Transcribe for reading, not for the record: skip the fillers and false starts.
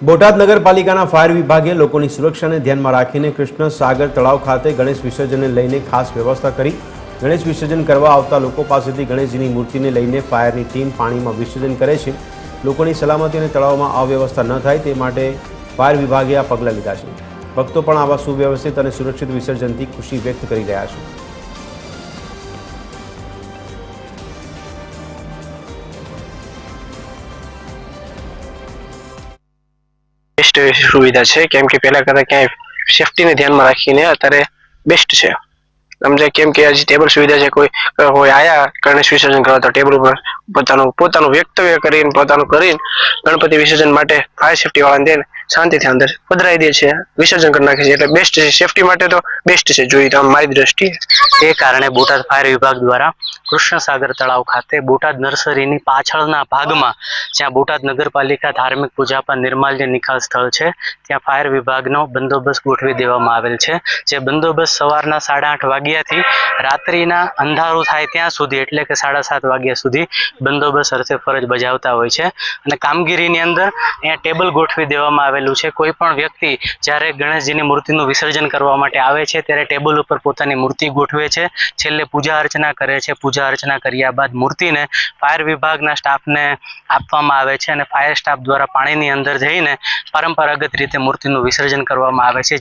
બોટાદ નગરપાલિકાના ફાયર વિભાગે લોકોની સુરક્ષાને ધ્યાનમાં રાખીને કૃષ્ણ સાગર તળાવ ખાતે ગણેશ વિસર્જનને લઈને ખાસ વ્યવસ્થા કરી। ગણેશ વિસર્જન કરવા આવતા લોકો પાસેથી ગણેશજીની મૂર્તિને લઈને ફાયરની ટીમ પાણીમાં વિસર્જન કરે છે। લોકોની સલામતી અને તળાવમાં અવ્યવસ્થા ન થાય તે માટે ફાયર વિભાગે આ પગલાં લીધા છે। ભક્તો પણ આવા સુવ્યવસ્થિત અને સુરક્ષિત વિસર્જનથી ખુશી વ્યક્ત કરી રહ્યા છે। बेस्ट सुविधा है केम के पहला करता क्या सेफ्टी ने ध्यान में राखीने अत्यारे बेस्ट है समझे केम के आज टेबल सुविधा है कोई आया गणेश विसर्जन करवा तो टेबल पर पोतानु व्यक्तव्य करीने पोतानु करीने गणपति विसर्जन माटे फायर सेफ्टी वाळाने देने शांति थी अंदर पधराई दे छे विसर्जन कर नाखे छे એટલે बेस्ट है सेफ्टी माटे तो बेस्ट है जोई तो मारी दृष्टिए એ કારણે બોટાદ ફાયર વિભાગ દ્વારા કૃષ્ણસાગર તળાવ ખાતે બોટાદ નર્સરીની પાછળના ભાગમાં જ્યાં બોટાદ નગરપાલિકા ધાર્મિક પૂજાપા નિર્માલ્ય નિકાલ સ્થળ છે ત્યાં ફાયર વિભાગનો બંદોબસ્ત ગોઠવી દેવામાં આવેલ છે। જે બંદોબસ્ત સવારના 8:30 વાગ્યાથી રાત્રિના અંધારું થાય ત્યાં સુધી એટલે કે 7:30 વાગ્યા સુધી બંદોબસ્ત અર્થે ફરજ બજાવતા હોય છે। અને કામગીરીની અંદર અહીંયા ટેબલ ગોઠવી દેવામાં આવેલું છે। કોઈ પણ વ્યક્તિ જ્યારે ગણેશજીની મૂર્તિનું વિસર્જન કરવા માટે આવે છે ત્યારે ટેબલ ઉપર પોતાની મૂર્તિ ગોઠવે છે, છેલ્લે પૂજા અર્ચના કરે છે। પૂજા અર્ચના કર્યા બાદ મૂર્તિને ફાયર વિભાગના સ્ટાફને આપવામાં આવે છે અને ફાયર સ્ટાફ દ્વારા પાણીની અંદર જઈને પરંપરાગત રીતે મૂર્તિનું વિસર્જન કરવામાં આવે છે।